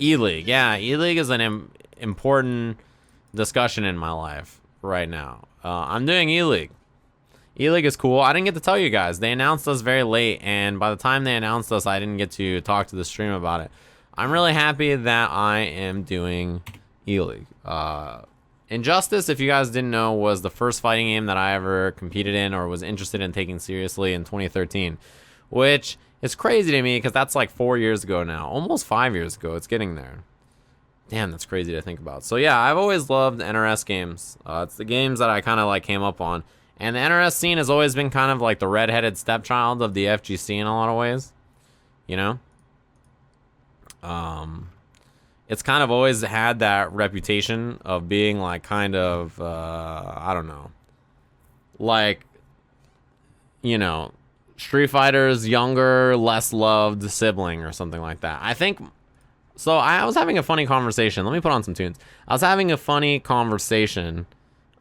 ELeague. Yeah, ELeague is an important discussion in my life right now. I'm doing ELeague. ELeague is cool. I didn't get to tell you guys. They announced us very late, and by the time they announced us, I didn't get to talk to the stream about it. I'm really happy that I am doing ELeague. Injustice, if you guys didn't know, was the first fighting game that I ever competed in or was interested in taking seriously in 2013, which is crazy to me because that's like 4 years ago now. Almost 5 years ago. It's getting there. Damn, that's crazy to think about. So yeah, I've always loved NRS games. It's the games that I kind of like came up on. And the NRS scene has always been kind of like the redheaded stepchild of the FGC in a lot of ways. You know? It's kind of always had that reputation of being like kind of, I don't know. Like, you know, Street Fighter's younger, less loved sibling or something like that. I think... So I was having a funny conversation. Let me put on some tunes. I was having a funny conversation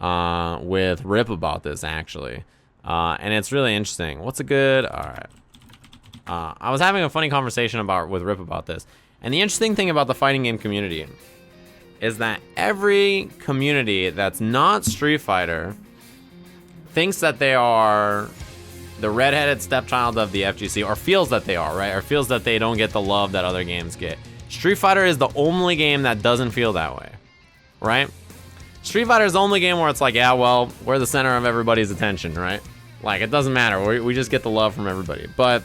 with Rip about this, actually. And it's really interesting. What's a good... All right. I was having a funny conversation with Rip about this. And the interesting thing about the fighting game community is that every community that's not Street Fighter thinks that they are the redheaded stepchild of the FGC, or feels that they are, right? Or feels that they don't get the love that other games get. Street Fighter is the only game that doesn't feel that way, right? Street Fighter is the only game where it's like, yeah, well, we're the center of everybody's attention, right? Like, it doesn't matter. We just get the love from everybody. But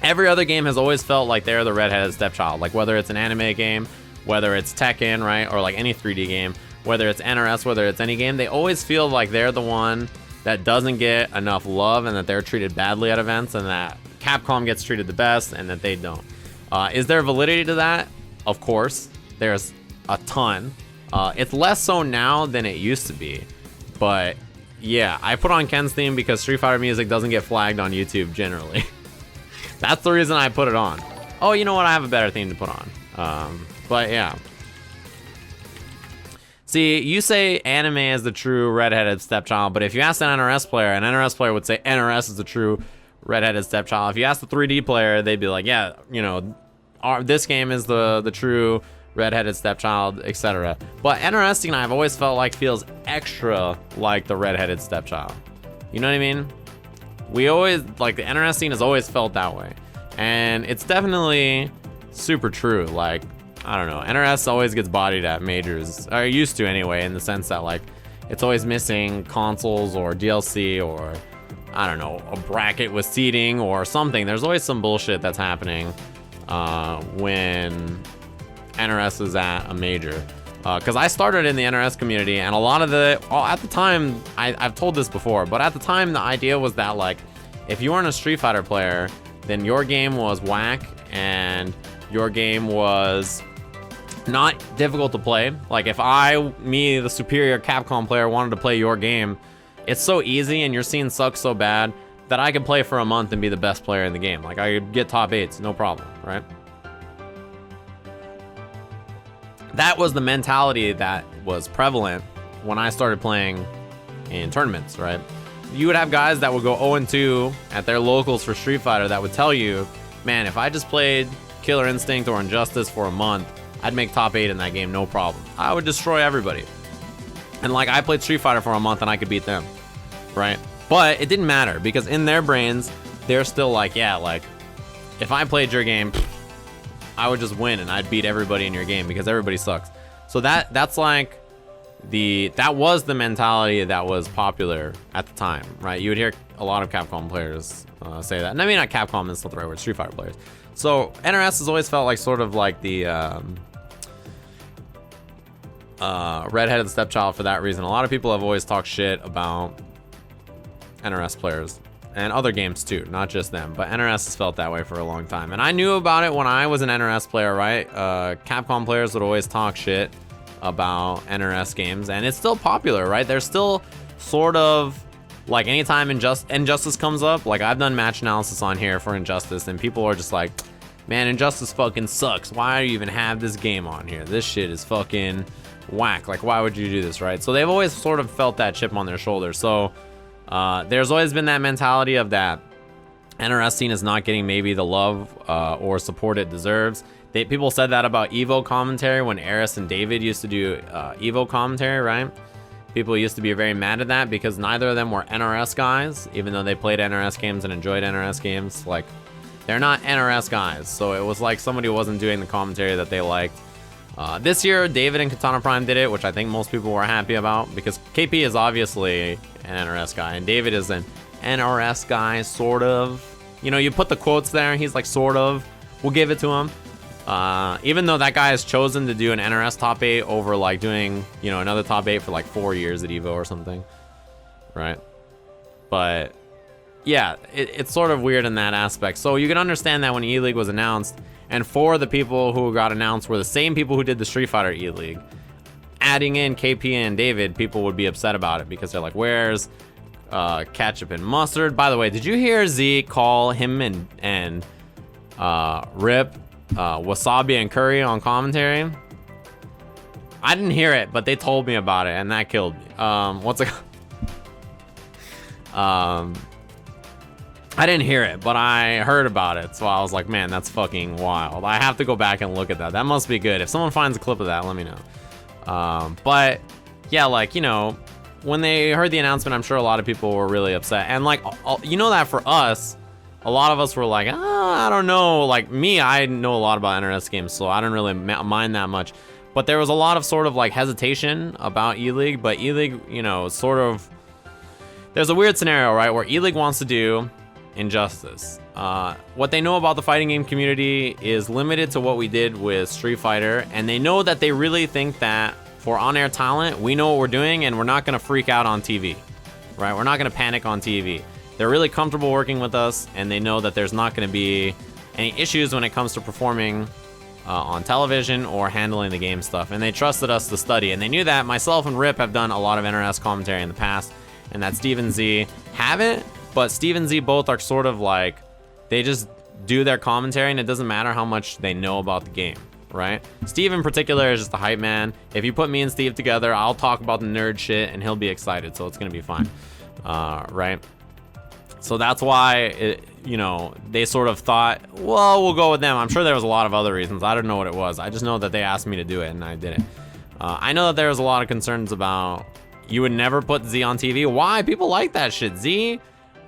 every other game has always felt like they're the redheaded stepchild. Like, whether it's an anime game, whether it's Tekken, right? Or like any 3D game, whether it's NRS, whether it's any game, they always feel like they're the one that doesn't get enough love and that they're treated badly at events and that Capcom gets treated the best and that they don't. Is there validity to that? Of course. There's a ton. It's less so now than it used to be. But yeah, I put on Ken's theme because Street Fighter music doesn't get flagged on YouTube generally. That's the reason I put it on. Oh, you know what? I have a better theme to put on. But yeah. See, you say anime is the true redheaded stepchild, but if you ask an NRS player would say NRS is the true redheaded stepchild. If you ask the 3D player, they'd be like, yeah, you know, this game is the true redheaded stepchild, etc. But NRS scene, I've always felt like feels extra like the redheaded stepchild. You know what I mean? We always, like, the NRS scene has always felt that way. And it's definitely super true. Like, I don't know, NRS always gets bodied at majors, or used to anyway, in the sense that, like, it's always missing consoles or DLC or, I don't know, a bracket with seating or something. There's always some bullshit that's happening when NRS is at a major. Because I started in the NRS community, and a lot of at the time, I've told this before, but at the time, the idea was that, like, if you weren't a Street Fighter player, then your game was whack, and your game was not difficult to play. Like, if me, the superior Capcom player, wanted to play your game, it's so easy, and your scene sucks so bad that I could play for a month and be the best player in the game. Like, I could get top 8s, no problem, right? That was the mentality that was prevalent when I started playing in tournaments, right? You would have guys that would go 0-2 at their locals for Street Fighter that would tell you, man, if I just played Killer Instinct or Injustice for a month, I'd make top 8 in that game, no problem. I would destroy everybody. And like, I played Street Fighter for a month and I could beat them, right? But it didn't matter because in their brains, they're still like, yeah, like, if I played your game, I would just win and I'd beat everybody in your game because everybody sucks. So that's like that was the mentality that was popular at the time, right? You would hear a lot of Capcom players say that. And I mean, not Capcom, is not the right word, Street Fighter players. So NRS has always felt like sort of like the redheaded stepchild for that reason. A lot of people have always talked shit about NRS players and other games too, not just them, but NRS has felt that way for a long time. And I knew about it when I was an NRS player, right? Capcom players would always talk shit about NRS games, and it's still popular, right? There's still sort of, like, anytime Injustice comes up, like, I've done match analysis on here for Injustice, and people are just like, man, Injustice fucking sucks. Why do you even have this game on here? This shit is fucking whack. Like, why would you do this, right? So they've always sort of felt that chip on their shoulder. So there's always been that mentality of that NRS scene is not getting maybe the love or support it deserves. People said that about Evo commentary when Eris and David used to do Evo commentary, right? People used to be very mad at that because neither of them were NRS guys, even though they played NRS games and enjoyed NRS games. Like, they're not NRS guys, so it was like somebody wasn't doing the commentary that they liked. This year, David and Katana Prime did it, which I think most people were happy about because KP is obviously an NRS guy, and David is an NRS guy, sort of. You know, you put the quotes there, he's like, sort of. We'll give it to him. Even though that guy has chosen to do an NRS top 8 over like doing, you know, another top 8 for like 4 years at Evo or something, right? But yeah, it's sort of weird in that aspect. So you can understand that when ELeague was announced, and 4 of the people who got announced were the same people who did the Street Fighter ELeague. Adding in KP and David, people would be upset about it because they're like, where's ketchup and mustard? By the way, did you hear Z call him and Rip wasabi and curry on commentary? I didn't hear it, but they told me about it, and that killed me. What's it? I didn't hear it, but I heard about it, so I was like, man, that's fucking wild. I have to go back and look at that. That must be good. If someone finds a clip of that, let me know. But yeah, like, you know, when they heard the announcement, I'm sure a lot of people were really upset, and like, you know, that for us, a lot of us were like, I don't know. Like me, I know a lot about NRS games, so I don't really mind that much. But there was a lot of sort of like hesitation about ELeague, but ELeague, you know, sort of, there's a weird scenario, right, where ELeague wants to do Injustice. What they know about the fighting game community is limited to what we did with Street Fighter, and they know that they really think that for on-air talent, we know what we're doing, and we're not gonna freak out on TV, right? We're not gonna panic on TV. They're really comfortable working with us, and they know that there's not going to be any issues when it comes to performing on television or handling the game stuff. And they trusted us to study, and they knew that myself and Rip have done a lot of NRS commentary in the past, and that Steve and Z haven't, but Steve and Z both are sort of like, they just do their commentary, and it doesn't matter how much they know about the game, right? Steve in particular is just the hype man. If you put me and Steve together, I'll talk about the nerd shit, and he'll be excited, so it's going to be fine, right? So that's why, you know, they sort of thought, well, we'll go with them. I'm sure there was a lot of other reasons. I don't know what it was. I just know that they asked me to do it, and I did it. I know that there was a lot of concerns about, you would never put Z on TV. Why? People like that shit. Z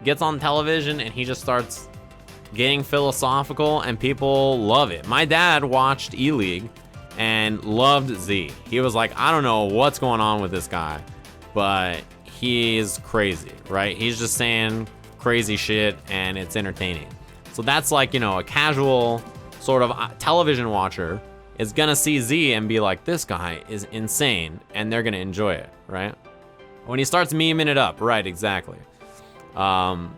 gets on television, and he just starts getting philosophical, and people love it. My dad watched ELeague and loved Z. He was like, I don't know what's going on with this guy, but he's crazy, right? He's just saying crazy shit, and it's entertaining. So that's like, you know, a casual sort of television watcher is gonna see Z and be like, this guy is insane, and they're gonna enjoy it, right? When he starts memeing it up, right, exactly. I'm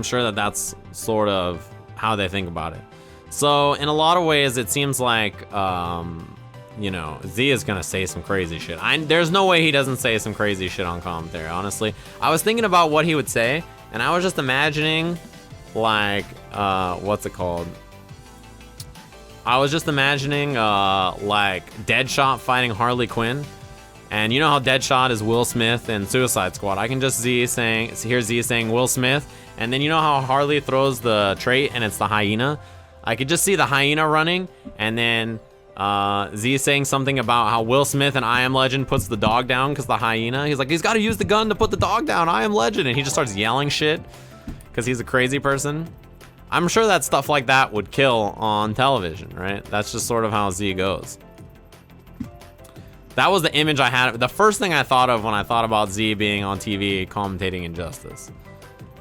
sure that that's sort of how they think about it. So in a lot of ways, it seems like, you know, Z is gonna say some crazy shit. There's no way he doesn't say some crazy shit on commentary, honestly. I was thinking about what he would say, and I was just imagining, like, what's it called? I was just imagining, like, Deadshot fighting Harley Quinn. And you know how Deadshot is Will Smith in Suicide Squad? I can just hear Z saying Will Smith, and then you know how Harley throws the trait and it's the hyena? I could just see the hyena running, and then Z saying something about how Will Smith in I Am Legend puts the dog down because the hyena, he's like, he's got to use the gun to put the dog down, I Am Legend, and he just starts yelling shit because he's a crazy person. I'm sure that stuff like that would kill on television, right? That's just sort of how Z goes. That was the image I had. The first thing I thought of when I thought about Z being on TV commentating Injustice.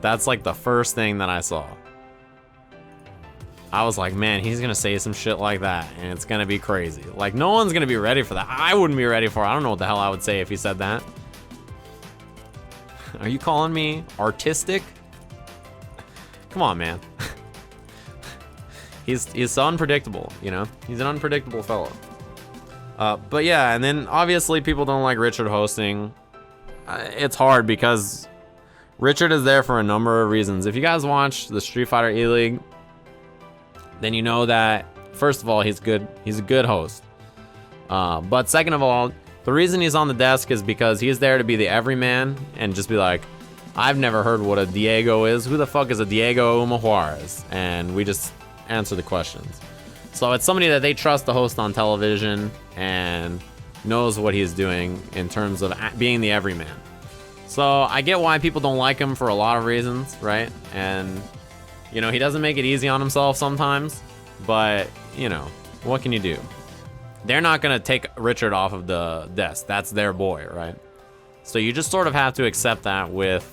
That's like the first thing that I saw. I was like, man, he's gonna say some shit like that, and it's gonna be crazy. Like, no one's gonna be ready for that. I wouldn't be ready for it. I don't know what the hell I would say if he said that. Are you calling me artistic? Come on, man. He's so unpredictable, you know? He's an unpredictable fellow. But yeah, and then obviously people don't like Richard hosting. It's hard because Richard is there for a number of reasons. If you guys watch the Street Fighter ELeague, then you know that, first of all, he's good. He's a good host. But second of all, the reason he's on the desk is because he's there to be the everyman and just be like, I've never heard what a Diego is. Who the fuck is a Diego Uma Juarez? And we just answer the questions. So it's somebody that they trust to host on television and knows what he's doing in terms of being the everyman. So I get why people don't like him for a lot of reasons, right? And, you know, he doesn't make it easy on himself sometimes, but, you know, what can you do? They're not going to take Richard off of the desk. That's their boy, right? So you just sort of have to accept that with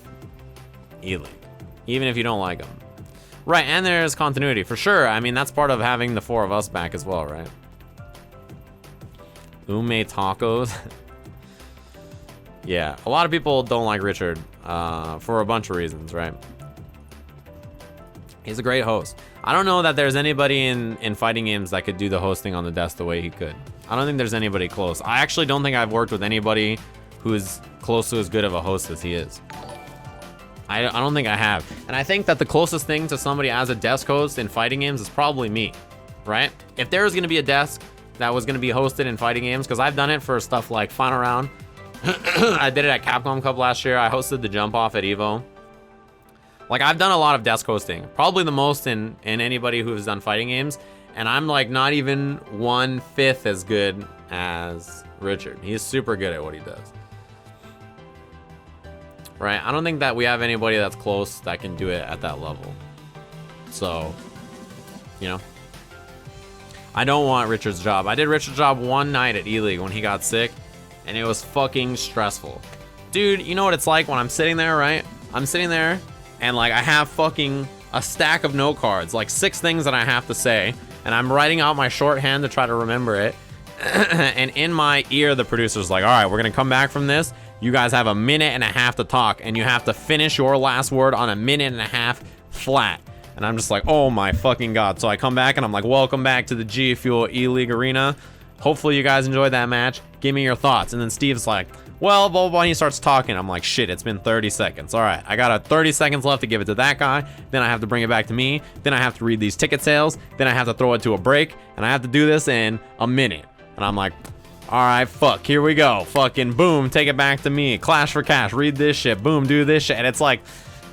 ELeague, even if you don't like him. Right, and there's continuity, for sure. I mean, that's part of having the 4 of us back as well, right? Ume tacos. Yeah, a lot of people don't like Richard for a bunch of reasons, right? He's a great host. I don't know that there's anybody in fighting games that could do the hosting on the desk the way he could. I don't think there's anybody close. I actually don't think I've worked with anybody who is close to as good of a host as he is. I don't think I have. And I think that the closest thing to somebody as a desk host in fighting games is probably me, right? If there was going to be a desk that was going to be hosted in fighting games, because I've done it for stuff like Final Round. I did it at Capcom Cup last year. I hosted the jump off at Evo. Like, I've done a lot of desk hosting, probably the most in anybody who has done fighting games, and I'm like not even 1/5 as good as Richard. He's super good at what he does. Right? I don't think that we have anybody that's close that can do it at that level. So, you know, I don't want Richard's job. I did Richard's job one night at ELeague when he got sick, and it was fucking stressful. Dude, you know what it's like when I'm sitting there, right? I'm sitting there, and like I have fucking a stack of note cards, like 6 things that I have to say, and I'm writing out my shorthand to try to remember it. And in my ear, the producer's like, all right, we're gonna come back from this. You guys have 1.5 minutes to talk, and you have to finish your last word on 1.5 minutes flat. And I'm just like, oh my fucking God. So I come back and I'm like, welcome back to the G Fuel ELeague Arena. Hopefully you guys enjoyed that match. Give me your thoughts. And then Steve's like, well, blah, blah, blah. And he starts talking. I'm like, shit, it's been 30 seconds. All right, I got 30 seconds left to give it to that guy. Then I have to bring it back to me. Then I have to read these ticket sales. Then I have to throw it to a break. And I have to do this in a minute. And I'm like, all right, fuck, here we go. Fucking boom, take it back to me. Clash for cash, read this shit. Boom, do this shit. And it's like,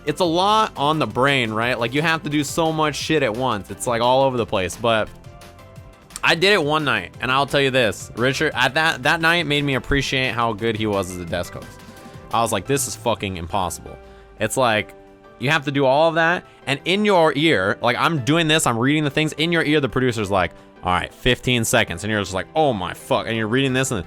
it's a lot on the brain, right? Like, you have to do so much shit at once. It's like all over the place. But I did it one night, and I'll tell you this, Richard, at that night made me appreciate how good he was as a desk host. I was like, this is fucking impossible. It's like, you have to do all of that, and in your ear, like, I'm doing this, I'm reading the things, in your ear, the producer's like, all right, 15 seconds, and you're just like, oh my fuck, and you're reading this, and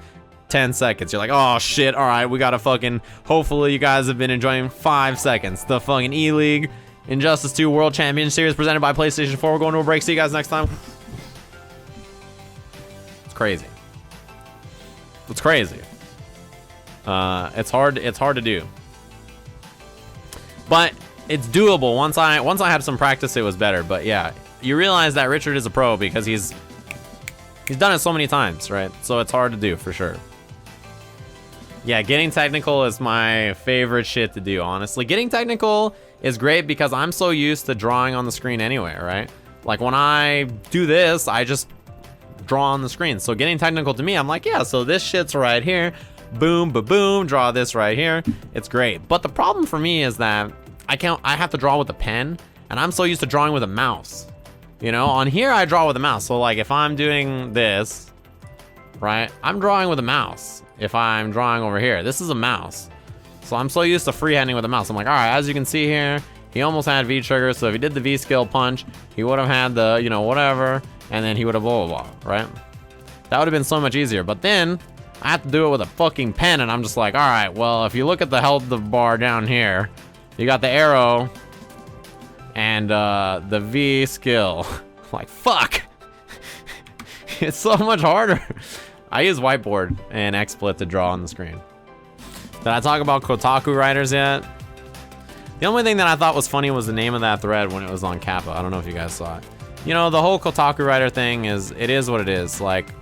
10 seconds, you're like, oh shit, all right, we gotta fucking, hopefully you guys have been enjoying 5 seconds. The fucking ELeague Injustice 2 World Champion Series presented by PlayStation 4. We're going to a break. See you guys next time. It's crazy. It's crazy. It's hard to do. But it's doable. Once I had some practice, it was better. But yeah, you realize that Richard is a pro because he's done it so many times, right? So it's hard to do for sure. Yeah, getting technical is my favorite shit to do, honestly. Getting technical is great because I'm so used to drawing on the screen anyway, right? Like when I do this, I just draw on the screen. So getting technical to me, I'm like, yeah, so this shit's right here. Boom, ba-boom, draw this right here. It's great. But the problem for me is that I have to draw with a pen, and I'm so used to drawing with a mouse. You know, on here I draw with a mouse. So like if I'm doing this, right, I'm drawing with a mouse. If I'm drawing over here, this is a mouse. So I'm so used to freehanding with a mouse. I'm like, all right, as you can see here, he almost had V trigger. So if he did the V skill punch, he would have had the, you know, whatever, and then he would have blah, blah, blah, right? That would have been so much easier. But then I have to do it with a fucking pen, and I'm just like, all right, well, if you look at the health bar down here, you got the arrow and the V skill. Like, fuck. It's so much harder. I use whiteboard and XSplit to draw on the screen. Did I talk about Kotaku writers yet? The only thing that I thought was funny was the name of that thread when it was on Kappa. I don't know if you guys saw it. You know, the whole Kotaku writer thing is what it is. Like,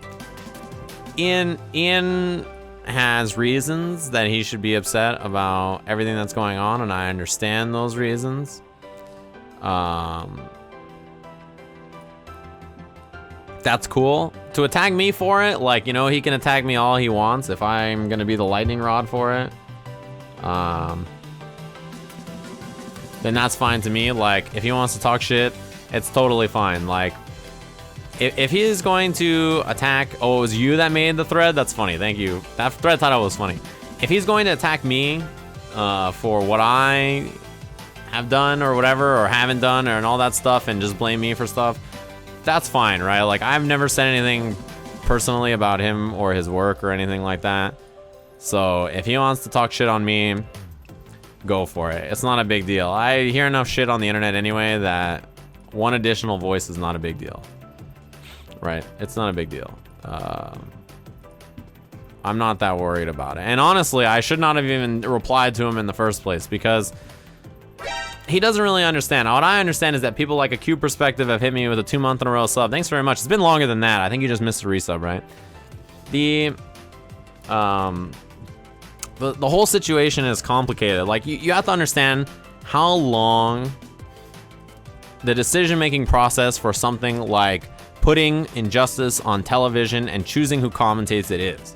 Ian has reasons that he should be upset about everything that's going on, and I understand those reasons. That's cool. To attack me for it, like, you know, he can attack me all he wants if I'm gonna be the lightning rod for it. Then that's fine to me. Like, if he wants to talk shit, it's totally fine. Like, if he is going to attack, oh, it was you that made the thread? That's funny, thank you. That thread title was funny. If he's going to attack me for what I have done or whatever, or haven't done, and all that stuff, and just blame me for stuff, that's fine, right? Like, I've never said anything personally about him or his work or anything like that. So if he wants to talk shit on me, go for it. It's not a big deal. I hear enough shit on the internet anyway that one additional voice is not a big deal. Right? It's not a big deal. I'm not that worried about it. And honestly, I should not have even replied to him in the first place, because he doesn't really understand. Now, what I understand is that people like a Q Perspective have hit me with a 2-month in a row sub. Thanks very much. It's been longer than that. I think you just missed a resub, right? The whole situation is complicated. Like, you have to understand how long the decision-making process for something like putting Injustice on television and choosing who commentates it is.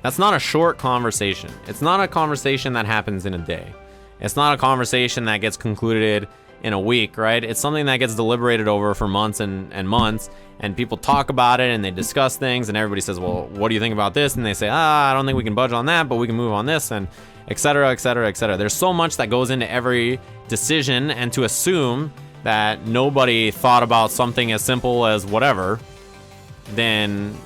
That's not a short conversation. It's not a conversation that happens in a day. It's not a conversation that gets concluded in a week, right? It's something that gets deliberated over for months and months, and people talk about it and they discuss things, and everybody says, well, what do you think about this? And they say, I don't think we can budge on that, but we can move on this, and et cetera, et cetera, et cetera. There's so much that goes into every decision, and to assume that nobody thought about something as simple as whatever, then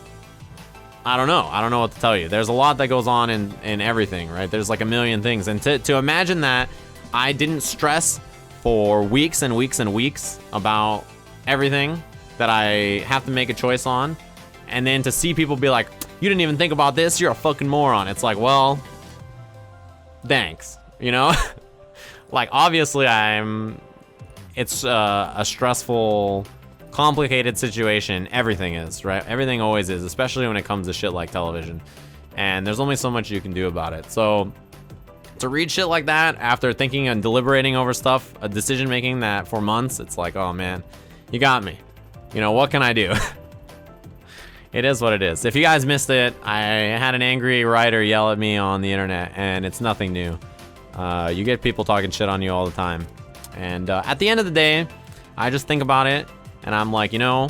I don't know. I don't know what to tell you. There's a lot that goes on in everything, right? There's like a million things. And to imagine that I didn't stress for weeks and weeks and weeks about everything that I have to make a choice on, and then to see people be like, you didn't even think about this, you're a fucking moron. It's like, well, thanks, you know? Like, obviously it's a stressful, complicated situation. Everything is, right? Everything always is, especially when it comes to shit like television. And there's only so much you can do about it. So to read shit like that after thinking and deliberating over stuff, a decision making that for months, it's like, oh man, you got me. You know, what can I do? It is what it is. If you guys missed it, I had an angry writer yell at me on the internet, and it's nothing new. You get people talking shit on you all the time. And at the end of the day, I just think about it, and I'm like, you know,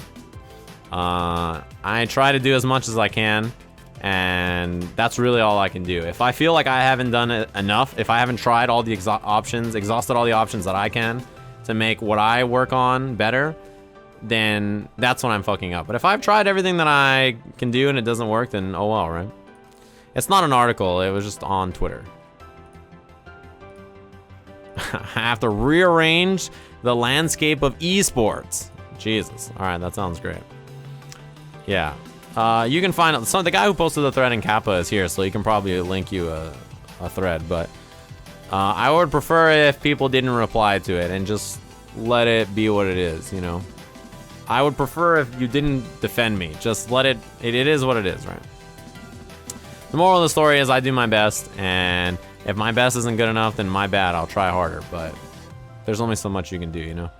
I try to do as much as I can, and that's really all I can do. If I feel like I haven't done it enough, if I haven't tried all the exhausted all the options that I can to make what I work on better, then that's when I'm fucking up. But if I've tried everything that I can do and it doesn't work, then oh well, right? It's not an article, it was just on Twitter. I have to rearrange the landscape of esports. Jesus. All right, that sounds great. Yeah. You can find out. The guy who posted the thread in Kappa is here, so he can probably link you a thread. But I would prefer if people didn't reply to it and just let it be what it is, you know? I would prefer if you didn't defend me. Just let it is what it is, right? The moral of the story is I do my best, and if my best isn't good enough, then my bad, I'll try harder. But there's only so much you can do, you know?